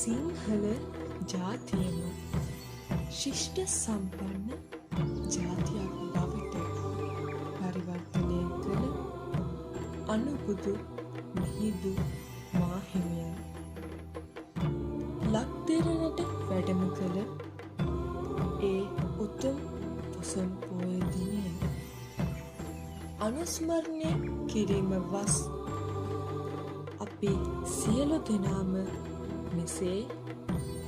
සිංහල ජාතියම ශිෂ්ට සම්පන්න ජාතියක් බවට පරිවර්තනය කළ අනුබුදු මිහිඳු මාහිමියන් ලක්දිරණට වැඩම කළ ඒ උතුම් පොසොන් පෝය දිනය අනුස්මරණය කිරීම වස් අපි සියලු දෙනාම මෙසේ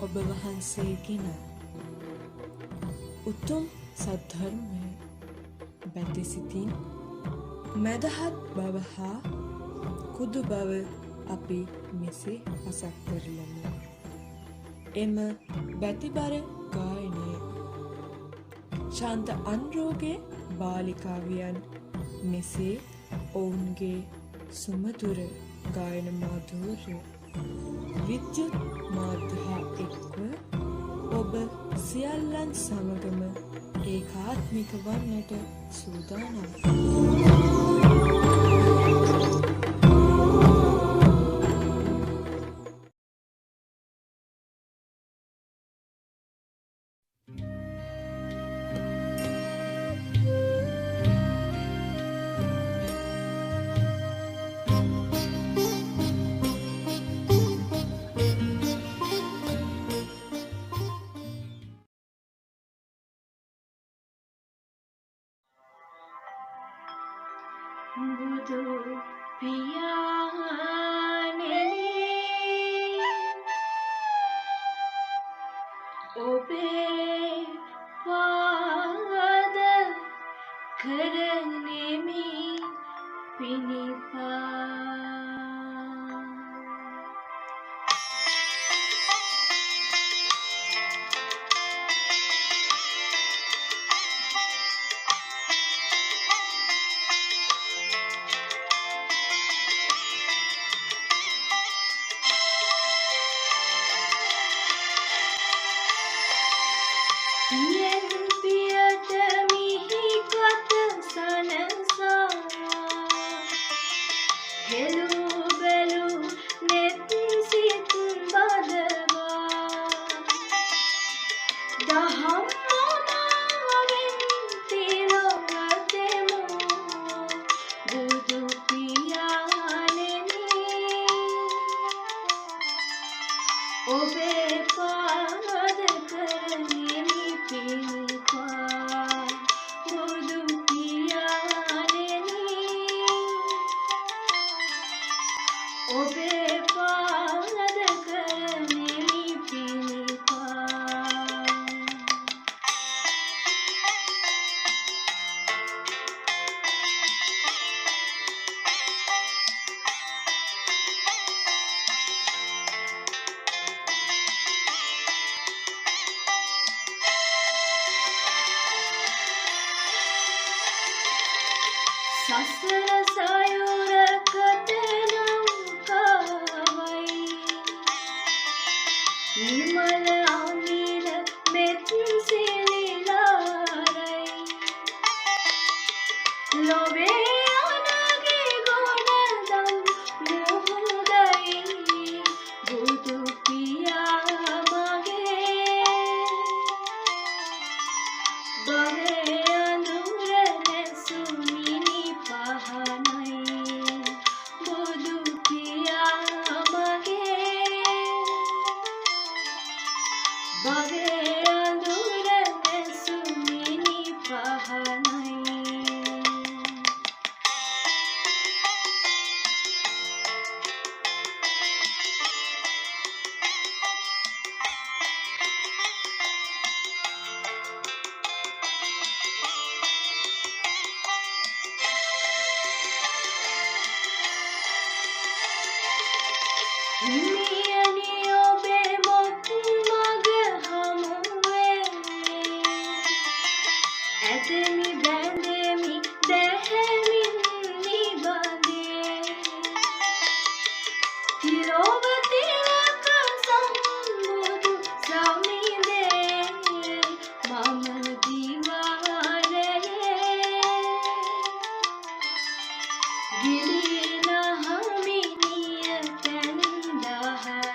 ඔබ වහන්සේගෙන උතුම් සද්ධර්මය බැති සිතින් මැදහත් බව හා කුදු බව අපි මෙසේ පසක් කරලමු. එම බැතිබර ගායනය ශාන්ත අන්රෝගේ බාලිකාවියන් මෙසේ ඔවුන්ගේ සුමధుර ගායන මාධුර්ය විද්‍යුත් මාධ්‍ය හා එක්ව ඔබ සියල්ලන් සමගම ඒකාත්මික වන්නට සූදානම්. බුදු පියාණෙනි ඔබේ පාද කරනෙමි පිණිපා සසර සයුරකට නෞකාවයි නිමල අමිල මෙත් සිලිලාරයි ලොවේ අනගේ ගොඩදම් මුහුදයි බුදු පියා මගේ බවේ අඳුර නැසුමිනි පහනයි බුදු පියා මගේ බවේ අඳුර නැසුමිනි පහනයි මියනි ඔබේ මොක් මග හමුවේ ඇතමි බැඳෙමි දැහැමින් නිබඳේ තිරෝව තිලක සම්බුදු සමිඳේ මම දිවාරයේ ගිලින හමිනිය පැන් දහරේ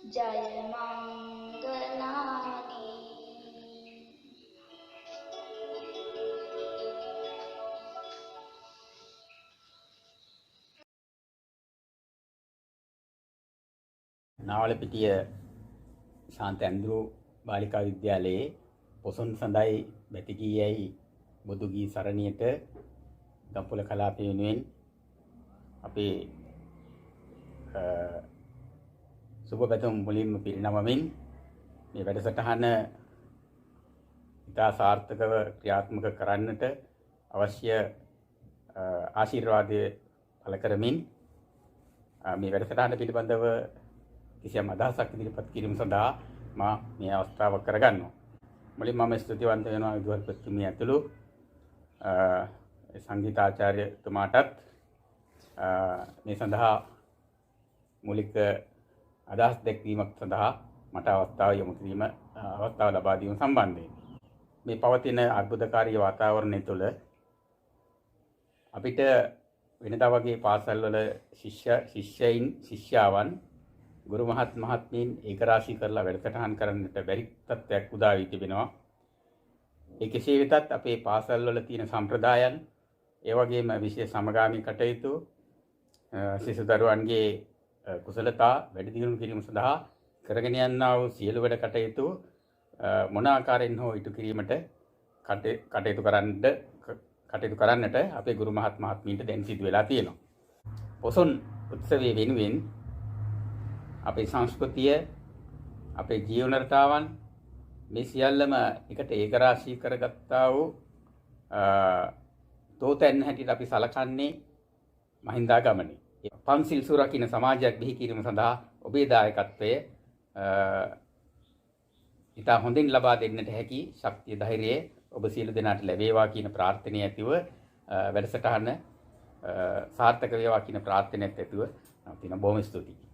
जय मंगलानी। නාවලපිටිය ශාන්ත ඇන්දෘ බාලිකා විද්‍යාලයේ පොසොන් සඳයි බැතිගීයයි බුදුගී සරණියට ගම්පොළ කලාපය වෙනුවෙන් අපේ සුබ පැතුම් මුලින්ම පිරිනමමින් මේ වැඩසටහන ඉතා සාර්ථකව ක්‍රියාත්මක කරන්නට අවශ්‍ය ආශිර්වාදය පළ කරමින් මේ වැඩසටහන පිළිබඳව කිසියම් අදහසක් ඉදිරිපත් කිරීම සඳහා මා මේ අවස්ථාව කරගන්නවා. මුලින්ම මම ස්තුතිවන්ත වෙනවා විදුහල්පතිතුමිය ඇතුළු සංගීතාචාර්යතුමාටත් මේ සඳහා මූලික අදහස් දැක්වීමක් සඳහා මට අවස්ථාව යොමු කිරීම අවස්ථාව ලබා දීම සම්බන්ධයෙන් මේ පවතින අර්බුදකාරී වාතාවරණය තුළ අපිට වෙනදා වගේ පාසල්වල ශිෂ්‍යයින් ශිෂ්‍යාවන් ගුරු මහත් මහත්මීන් ඒකරාශී කරලා වැඩසටහන් කරන්නට බැරි තත්ත්වයක් උදා වී තිබෙනවා. ඒ කෙසේ වෙතත් අපේ පාසල්වල තියෙන සම්ප්‍රදායන් ඒ වගේම විශේෂ සමගාමී කටයුතු ශිෂ්‍ය දරුවන්ගේ කුසලතා වැඩි දියුණු කිරීම සඳහා කරගෙන යනා වූ සියලු වැඩ කටයුතු මොන ආකාරයෙන් හෝ ඉටු කිරීමට කටයුතු කරන්නට අපේ ගුරු මහත් මහත්මීන්ට දැන් සිදු වෙලා තියෙනවා. පොසොන් උත්සවයේ වෙනුවෙන් අපේ සංස්කෘතිය අපේ ජීවන රටාවන් මේ සියල්ලම එකට ඒකරාශී කරගත්තා වූ තෝතැන්න හැටියට අපි සලකන්නේ මහින්දාගමනයේ පන්සිල් සුරකින්න සමාජයක් බිහි කිරීම සඳහා ඔබේ දායකත්වය ඉතා හොඳින් ලබා දෙන්නට හැකි ශක්තිය ධෛර්යය ඔබ සියලු දෙනාට ලැබේවා කියන ප්‍රාර්ථනය ඇතිව වැඩසටහන සාර්ථක වේවා කියන ප්‍රාර්ථනාවත් ඇතිව තියෙන බොහොම ස්තුතියි.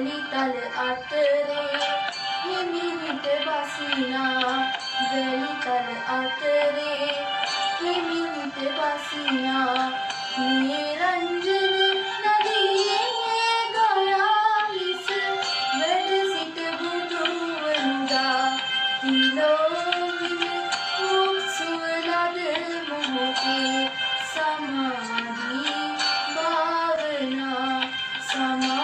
වැලිතල අතරේ හිමිහිට බසිනා වැලිතල අතරේ හිමිහිට බසිනා නිරංජන නදියේ ගයා හිස වැඩ සිට බුදුවරුදා තිලෝවින මුක්සුවලද මොහොතේ සමාධි භාවනා සමාධි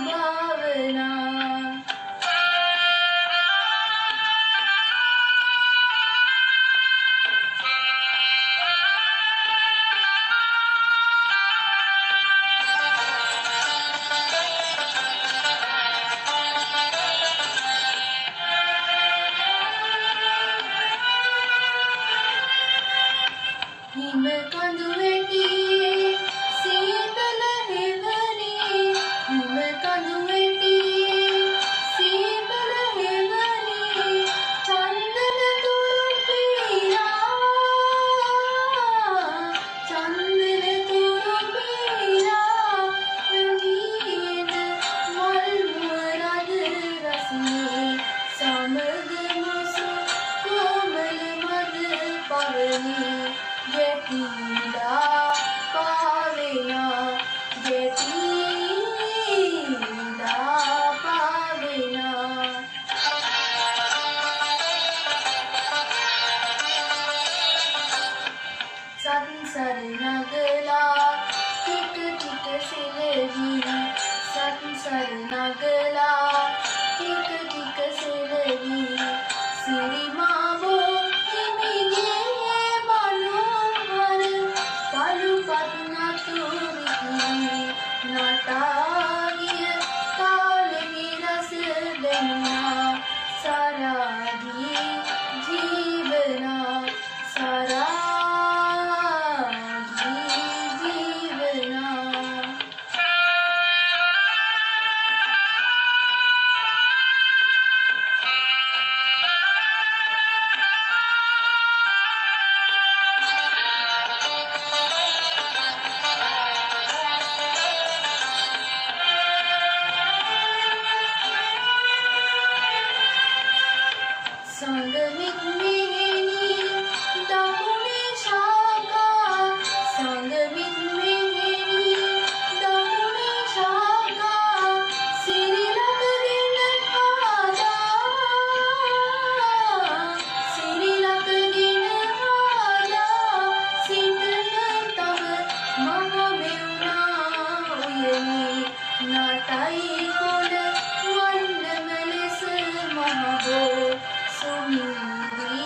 භාවනා හිම කඳු වැටියේ සීතල හෙවනේ හිම කඳු වැටියේ සීතල හෙවනේ චන්දන තුරු පීරා චන්දන තුරු පීරා රඟීන මල් මුවරද රසිනේ සමග මුසු කොමල මද පවනේ ජෙටිලා පාවෙනා ජෙටිලා පාවෙනා සංසාර නගලා ටික ටික සෙලවි සංසාර නගලා ටික ටික සෙලවි සිරිමාවෝ හිමිගේ මනෝහර පළුපත් නතුරිකි නටාගිය කාලෙහි රස දැනුණා සරාගී ජීවනා සරාගී ජීවනා සංගමිත් මෙහෙණි දකුණේ ශාඛා සංගමිත් මෙහෙණි දකුණේ ශාඛා සිරිලකගෙන ආදා සිරිලකගෙන ආදා සිතන තව මහ මෙවුනා උයනේ නටයි කොළ වන්නම ලෙස මහබෝ සුමිරි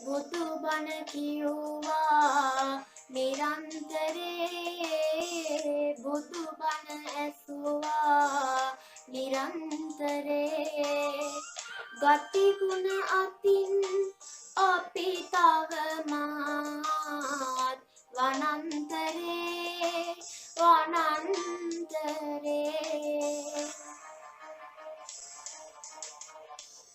බුදු බණ කියුවා නිරන්තරේ බුදු බණ ඇසුවා නිරන්තරේ ගති ගුණ අතින් අපි තවමත් වනන්තරේ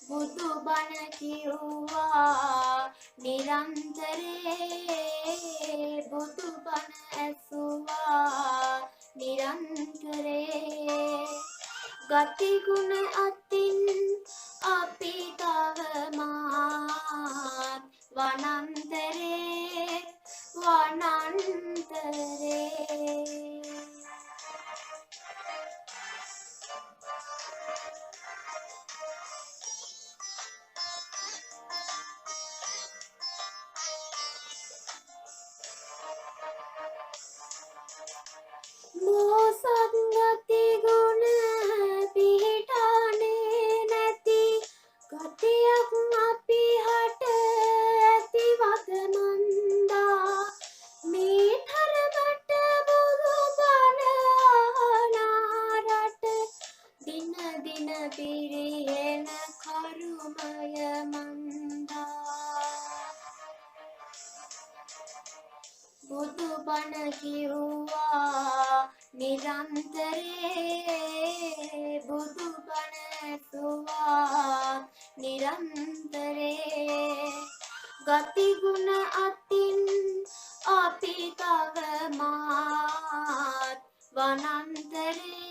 බුදු බණ කියුවා නිරන්තරේ බුදු බණ ඇසුවා නිරන්තරේ ගති ගුණ අතින් අපි තවමත් වනන්තරේ මෝසත් ගති ගුණ පිහිටානේ නැති ගතියක් අපි හට ඇති වග මන්දා මේ තරමට බුදු බණ අහනාරට දින දින පිරිහෙන කරුමය මන්දා බුදු බණ කියුවා නිරන්තරේ බුදු බණ ඇසුවා නිරන්තරේ ගති ගුණ අතින් අපි තවමත් වනන්තරේ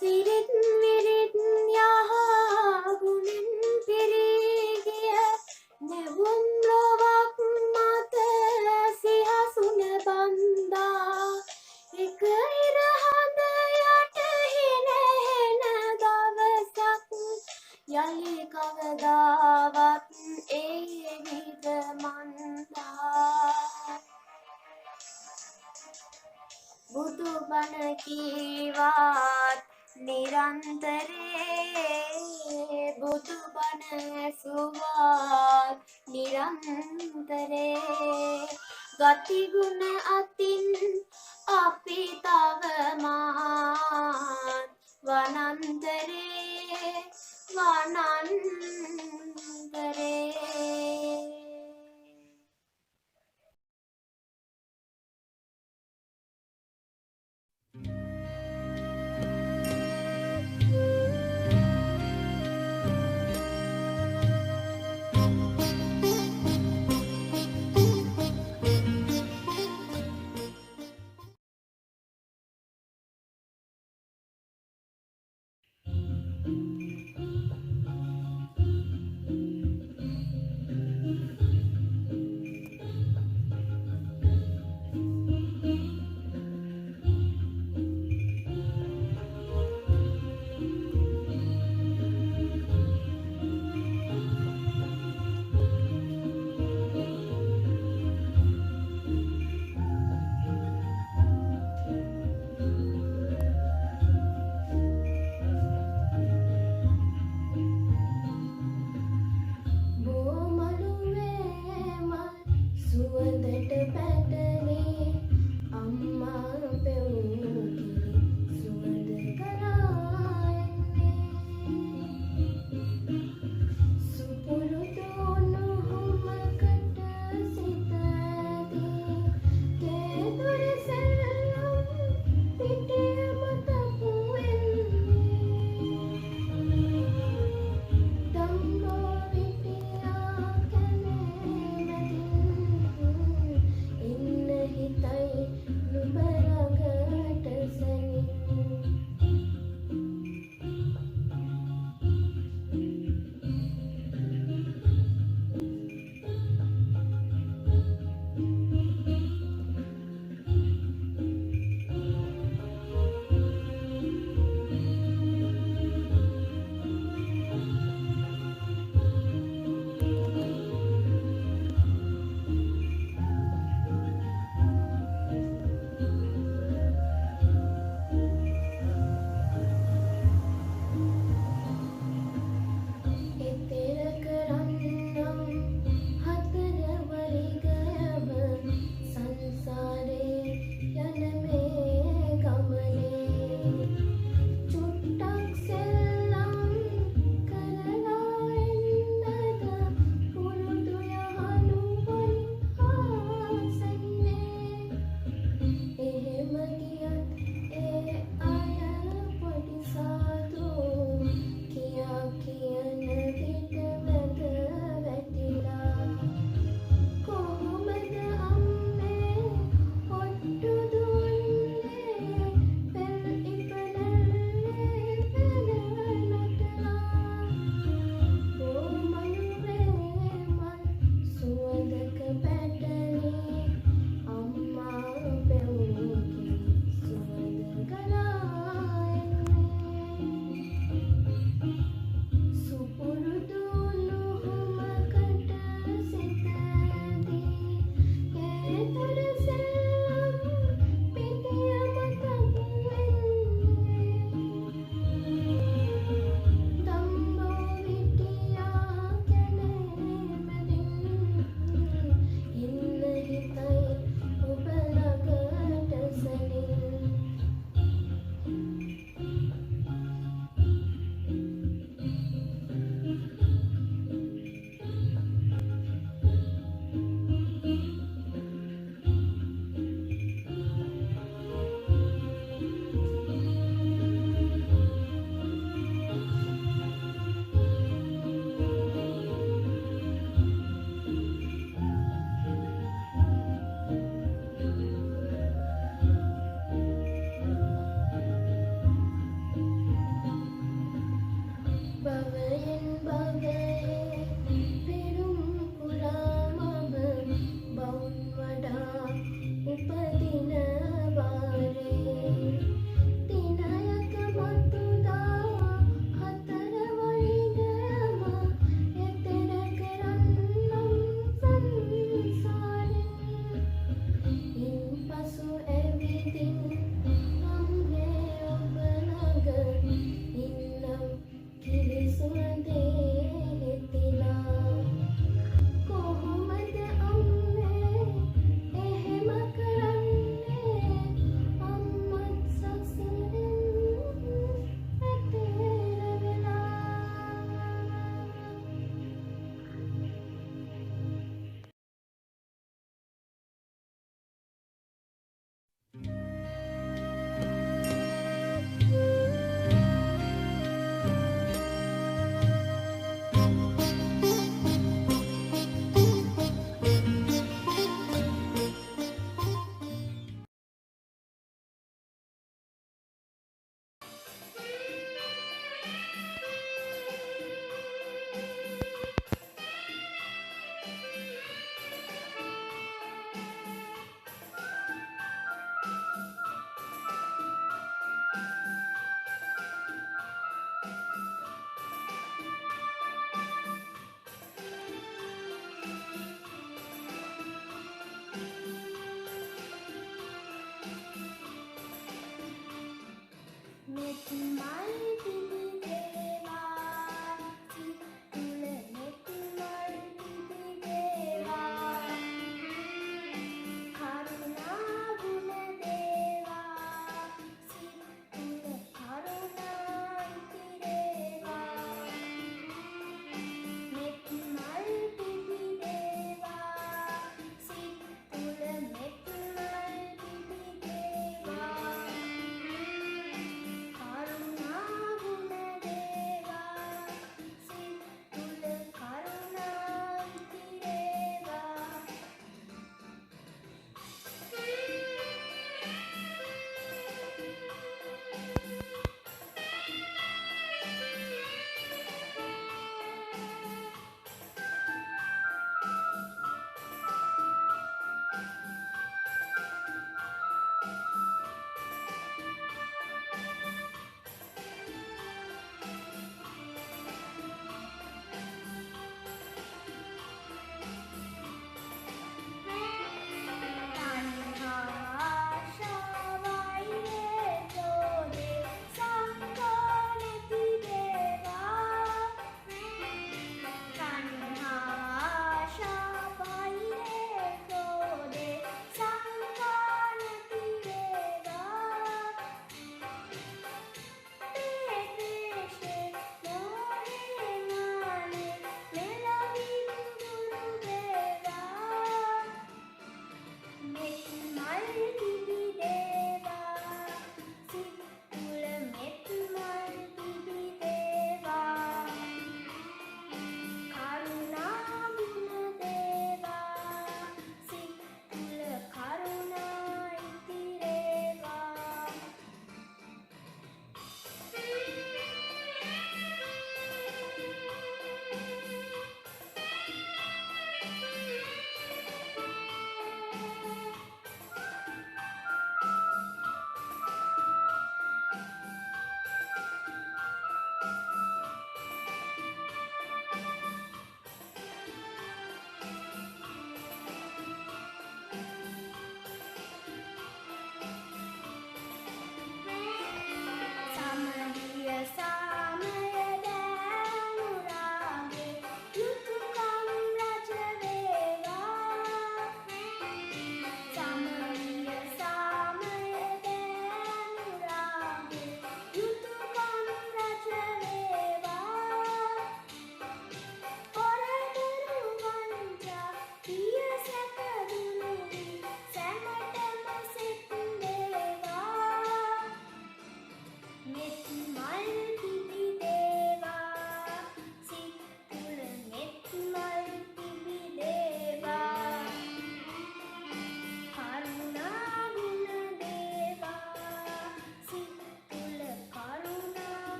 සිරිත් විරිත් යහ ගුණෙන් පිරී ගිය නැවුම් ලොවක් මත සිහසුන බන්දා එක ඉරහඳ යට හිනෙන දවසක් යලි කවදාවත් ඒවිද මන්දා බුදු බණ කීවාත් නිරන්තරේ බුදු බණ ඇසුවාත් නිරන්තරේ ගති ගුණ අතින් අපි තවමත් වනන්තරේ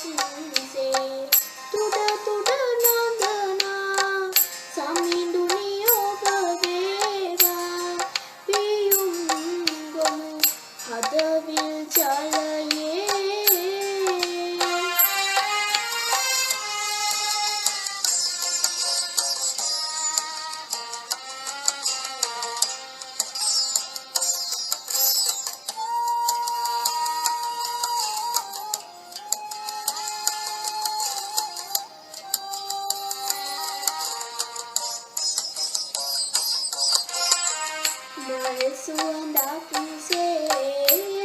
රකුසේ තුඩ තුඩ නඳනා සමිඳුනි ඔබ වේවා පියුම් ගොමු හදවිල් ජලයේ මල් සුවඳක්සේ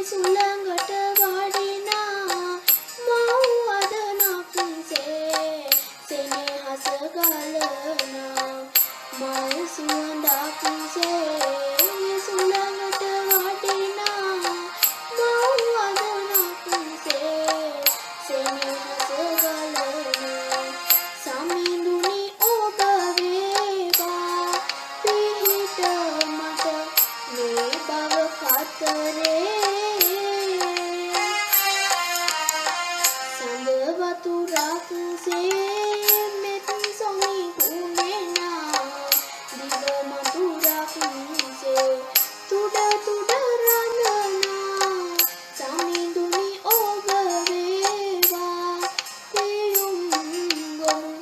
සුළඟට වඩිනා මව් අදනක්සේ සෙනෙහස ගලනා මල් සුවඳක්සේ සුළඟට වඩිනා මව් අදනක්සේ සෙනෙහස ගලනා සමිඳුනි ඔබ වේවා පිහිට මට මේ බව කතරේ සඳ වතුරක්සේ මෙත් සොමි ගුණෙනා දිව මතුරක්සේ තුඩ තුඩ රඳනා සමිඳුනි ඔබ වේවා පියුම් ගොමු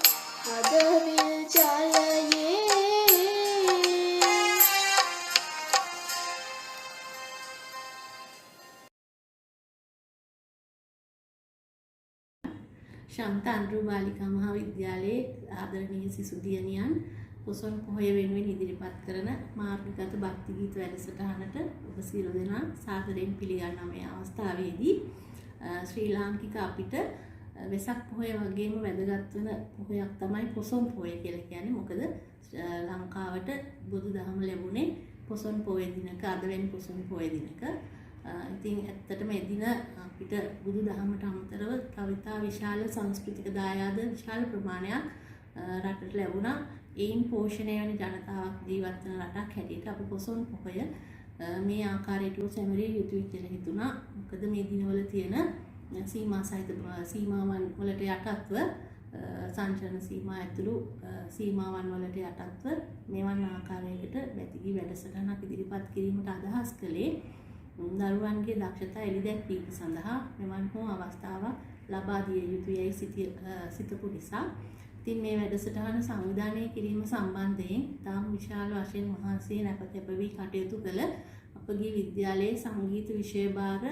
හදවිල් ජලයේ ශාන්තාන්රු බාලිකා මහාවිද්‍යාලයේ ආදරණීය සිසු දියණියන් පොසොන් පොහොය වෙනුවෙන් ඉදිරිපත් කරන මාර්ගගත භක්ති ගීත වැඩසටහනට ඔබ සියලු දෙනා සාදරයෙන් පිළිගන්නා මේ අවස්ථාවේදී ශ්‍රී ලාංකික අපිට වෙසක් පොහොය වගේම වැදගත් වෙන පොහොයක් තමයි පොසොන් පොහොය කියලා කියන්නේ. මොකද ලංකාවට බුදුදහම ලැබුණේ පොසොන් පොහොය දිනක, අද වෙන පොසොන් පොහොය දිනක. ඉතින් ඇත්තටම එදින අපිට බුදුදහමට අමතරව කවිතා විශාල සංස්කෘතික දායාද විශාල ප්‍රමාණයක් රටට ලැබුණා. ඒයින් පෝෂණය වෙන ජනතාවක් ජීවත් වෙන රටක් හැටියට අපි පොසොන් පොහොය මේ ආකාරයට සැමරිය යුතුයි කියලා හිතුණා. මොකද මේ දිනවල තියෙන සීමා සහිත සීමාවන් වලට යටත්ව සංචලන සීමා ඇතුළු සීමාවන් වලට යටත්ව මෙවන් ආකාරයකට බැතිගී වැඩසටහනක් ඉදිරිපත් කිරීමට අදහස් කළේ දරුවන්ගේ දක්ෂතා එළිදැක්වීම සඳහා මෙවන් හෝ අවස්ථාවක් ලබා දිය යුතුයයි සිතපු නිසා. ඉතින් මේ වැඩසටහන සංවිධානය කිරීම සම්බන්ධයෙන් තාම විශාල වශයෙන් මහන්සියෙන් අප වී කටයුතු කළ අපගේ විද්‍යාලයේ සංගීත විෂය භාර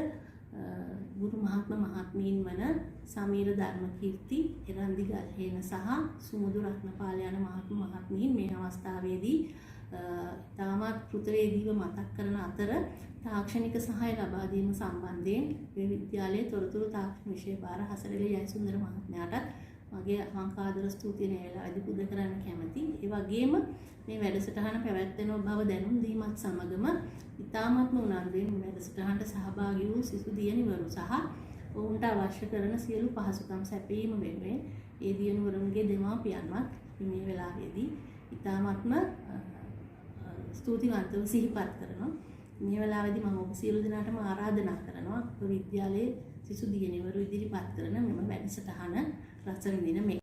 ගුරු මහත්මීන් වන සමීර ධර්මකීර්ති, එරන්දි ගල්හේන සහ සුමුදු රත්නපාල යන මහත්මීන් මේ අවස්ථාවේදී තාමත් කෘතවේදීව මතක් කරන අතර තාක්ෂණික සහාය ලබා දීම සම්බන්ධයෙන් මේ විද්‍යාලයේ තොරතුරු තාක්ෂණ විෂය භාර හසරෙල ජයසුන්දර මහත්මයාට මගේ ආකාදර ස්තුතිය මේ වෙලාවේදී පුද කරන්න කැමැති. ඒ වගේම මේ වැඩසටහන පැවැත්වෙන බව දැනුම් දීමත් සමගම ඉතාමත්ම උනන්දුවෙන් මේ වැඩසටහනට සහභාගී වූ සිසු දියණිවරු සහ ඔවුන්ට අවශ්‍ය කරන සියලු පහසුකම් සැපයීම වෙනුවෙන් ඒ දියණිවරුන්ගේ දෙමාපියන්වත් මේ වෙලාවේදී ඉතාමත්ම ස්තුතිවන්තව සිහිපත් කරනවා. මේ වෙලාවේදී මම ඔබ සියලු දෙනාටම ආරාධනා කරනවා අප විද්‍යාලයේ සිසු දියණිවරු ඉදිරිපත් කරන මෙම වැඩසටහන රස විඳින මේ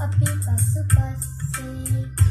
අපි පසු පස්සේ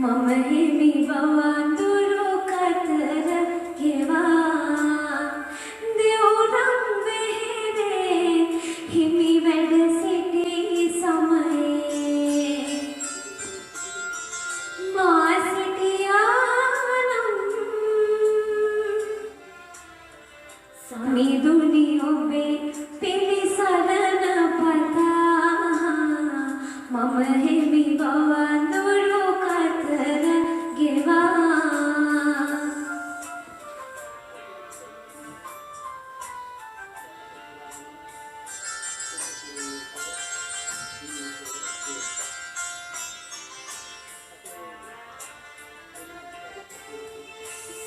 මම හිමි බවඳුරු කතර ගෙවා දෙවුනම් වෙහෙරේ හිමි වැඩ සිටි සමයේ මා සිටියානම් සමිඳුනි ඔබේ පිළිසරණ පතා මම හිමි බවඳුරු කතර ගෙවා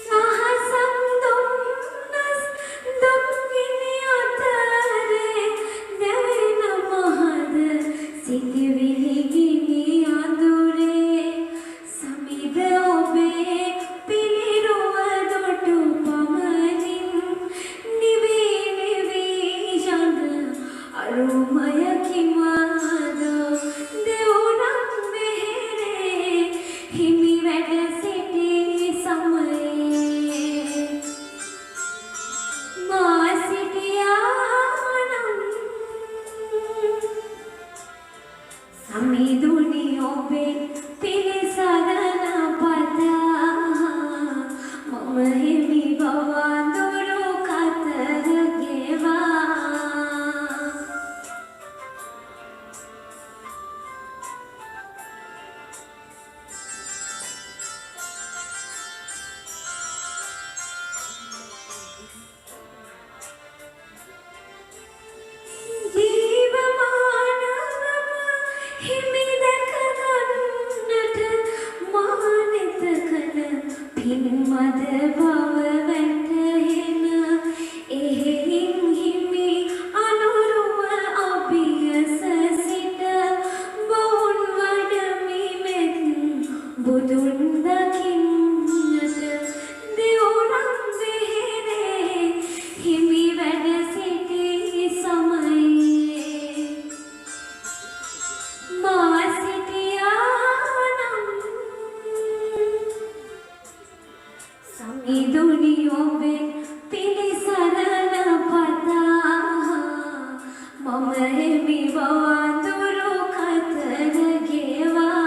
සහසම් දුම්නස් දුම්ගිනි අතරේ දැවෙන මහද සිටිවිලි ගිනි අඳුරේ සමිඳ ඔබේ පිළිරුව දොටු පමණින් නිවී නිවී යන අරුමය කිමාද දෙවුනම් වෙහෙරේ හිමි වැඩ සිටි සමයේ මා සිටියානම් සමිඳුනි ඔබේ පිළිසරණ පතා මම හිමි බවඳුරු කතර ගෙවා ජීවමානවම හිමි දැක ගන්නට මානෙත කළ පින්මද බව වැටහෙන එහෙයින් හිමි අනුරුව අභියස සිට බවුන් වඩමි මෙත් බුදුන් දකින්නට දෙවුනම් වෙහෙරේ හිමි වැඩ සිටි සමයේ මා සිටියානම් සමිඳුනි ඔබේ පිළිසරණ පතා මම හිමි බවඳුරු කතර ගෙවා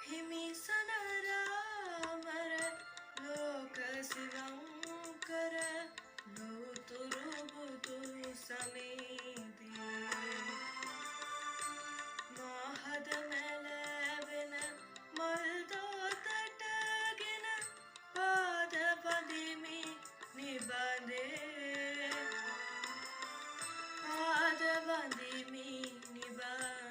හිමි සනරාමර ලෝක සිවංකර ලෝතුරු බුදු සමීදී මහද මැලවෙන මල් දෝතටගෙන පාද බඳිමි නිබඳේ පාද බඳිමි නිබඳේ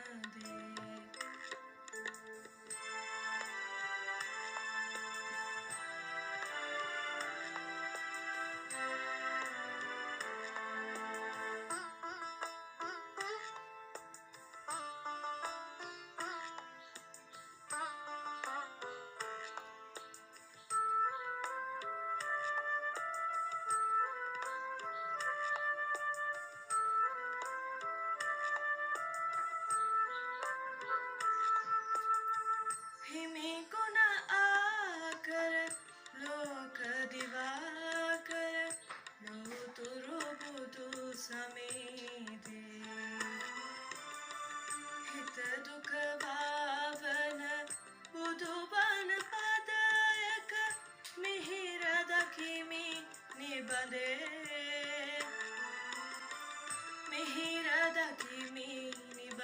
Sami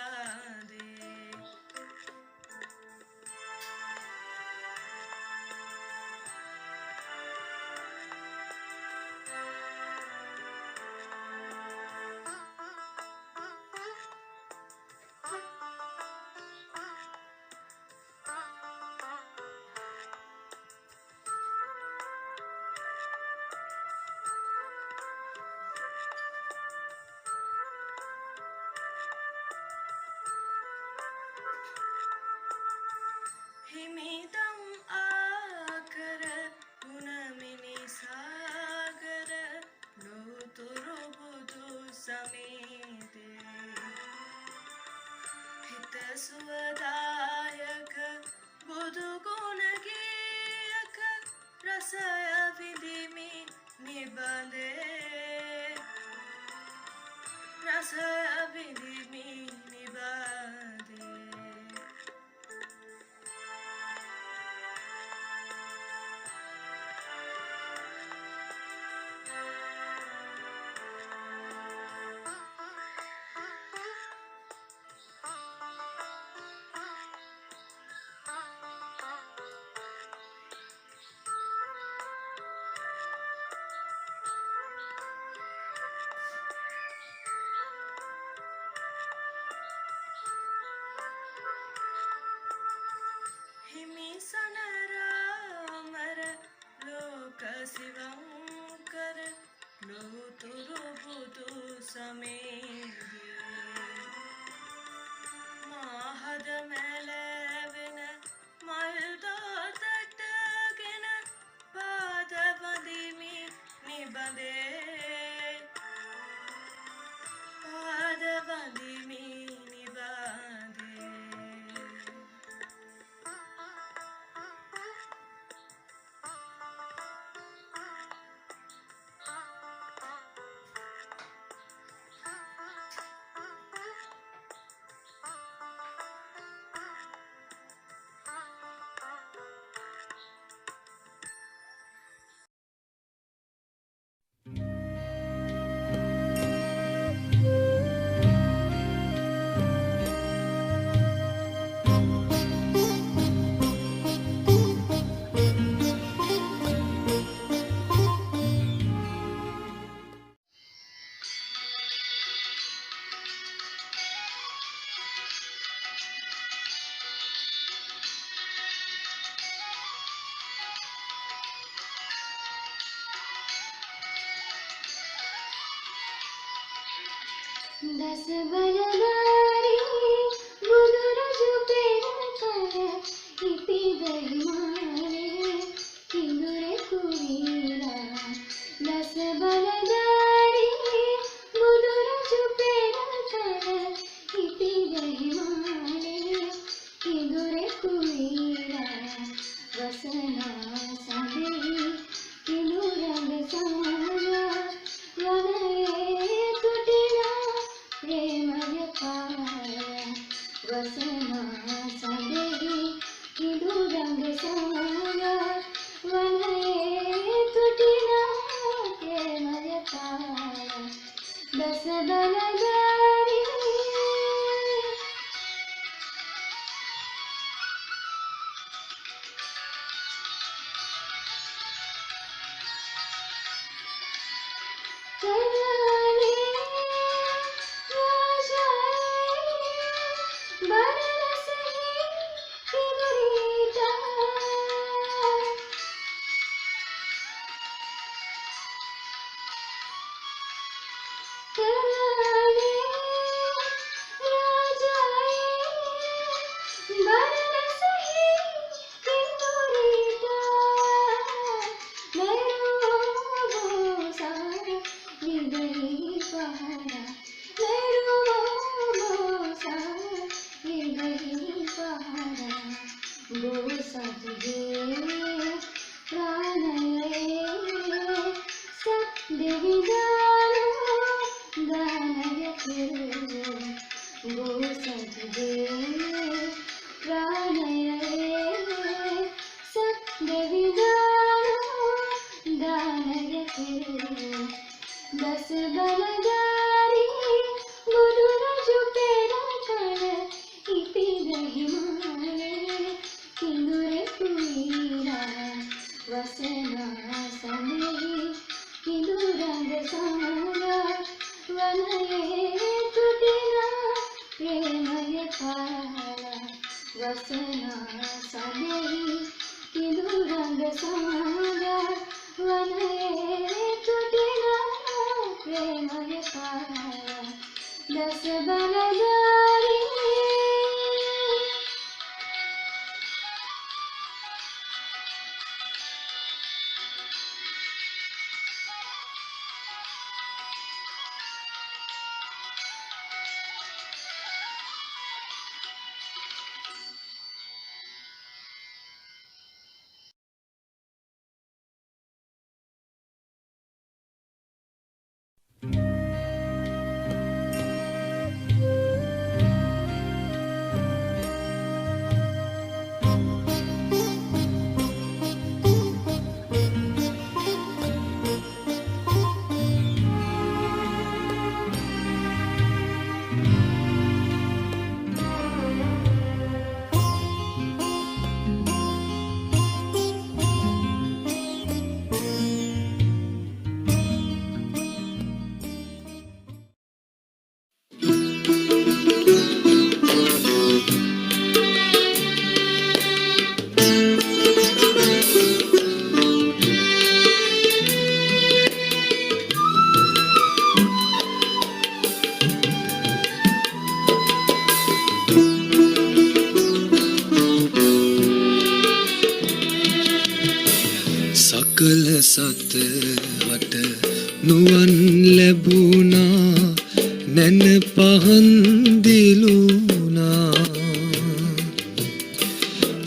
निबादे हिमिदं आकर गुणमिनि सागर लोतुरु बुदु समेते हित सुवदायक बुदु गुण गीयक रसय विधिमि निबंदे रसय विधिमि निबंदे सनरामर लोक शिवंकर लोतुरु बुदु समेदे महद मेलवेन मल्दो तटගෙන पाद बंदिमि निबंदे पाद बंदिमि निबंदे दस बलदारी बुदुरजु पेरकर इति दहिमारे किंदुरे कुवीरा दस बलदारी बुदुरजु पेरकर इति दहिमारे किंदुरे कुवीरा वसना सदे किनुरंग साजा वनये तुटिना प्रेमय पाया वसना सदे किनुरंग साजा वनये तुटिना प्रेमय पाया दस बलदारी कराने राजाए बरस ही किबरीता कराने राजाए बरस ही किबरीता मेरो बोसा विदही पहाड़ा मेरो बोसा विदही पहाड़ा बोसा तुझे प्राणये सदेवी दानो दानय करो बोसा तुझे प्राणये सदेवी दानो दानय करो दस बलदारी बुदुरजु पेरकर තුටිනා ප්‍රේමය පාලා වසනා සදෙහි කිඳුරඟ සමගා වනයේ තුටිනා ප්‍රේමය පාලා දස බලධාරී සකල සත වට නුවන් ලැබුණා නැන පහන් දිලුණා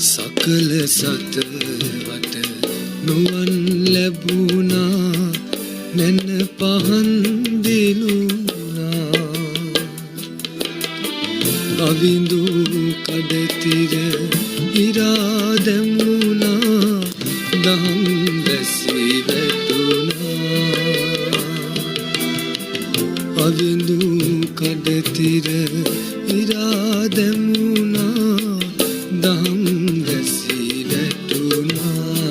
සකල සත වට නුවන් ලැබුණා නැන පහන් දිලුණා අවිඳු කඩතිර ඉරා දැමුණා දහම් දැසී වැටුණා අවිඳු කඩතිර ඉරා දැමුණා දහම් දැසී වැටුණා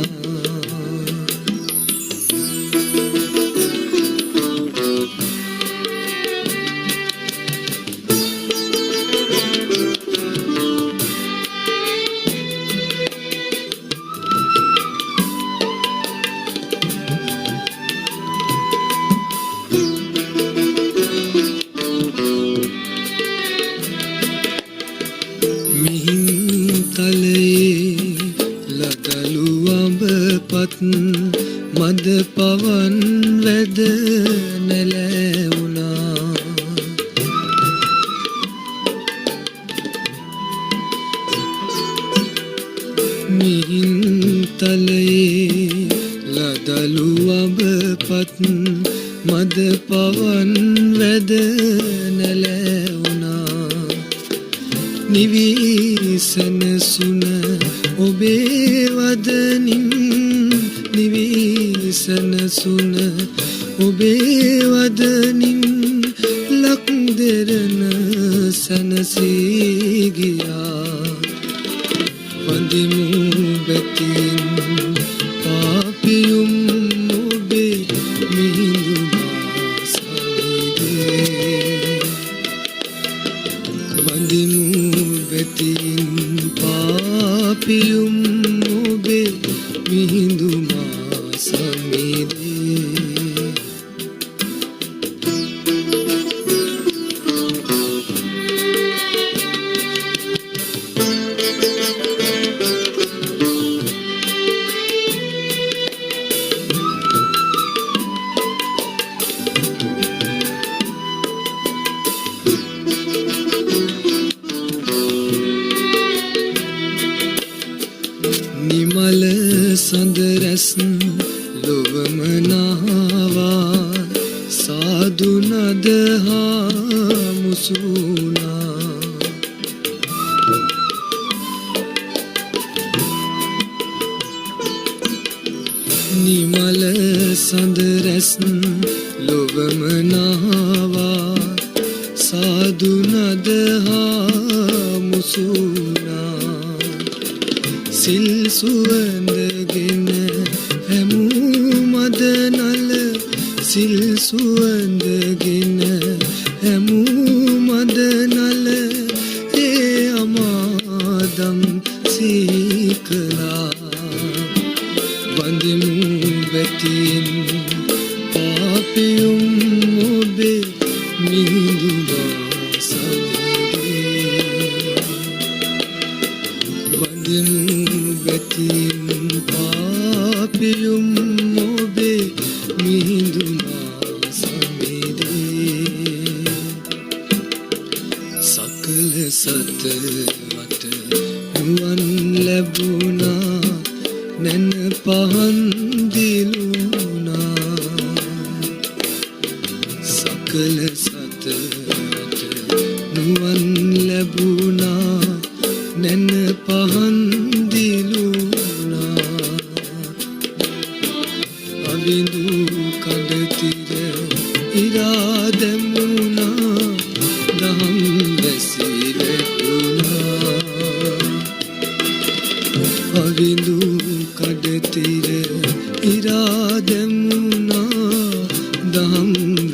මද පවන් වැද නැලැවුණා මිහින් තලයේ ලදලු අඹපත් මද පවන් වැද නැලැවුණා නිවිසන සුන ඔබේ වදනින් නිවිසන සුන ඔබේ වදනින් ලක් දෙරන සනසී ගියා වඳිමු බැතින් පාපියුම් ඔබේ මිහිඳු මාසනිගේ වඳිමු බැතින් පාපියුම් ඔබේ මිහිඳු මාසනිගේ නිමල සඳරැස් ලොවම නාවා සාදු නද හා මුසුනා නිමල සඳරැස් ලොවම නාවා සාදු නද හා මුසුනා සිල් සුවඳගෙන හැමු මදනල සිල් සුවඳගෙන හැමු මිහිඳුමා සමීරේ වඳිමු බැතින් පාපියුම් ඔබේ මිහිඳුමා සමීරේ සකල සත වට නුවන් ලැබුණා නැන පහන් දිලුණා සකල සත වට නුවන් ලැබුණා නැන පහන් දිලුණා අවිඳු කඩතිර ඉරා දැමුණා දහම් වැසි වැටුණා අවිඳු කඩතිර ඉරා දැමුණා දහම්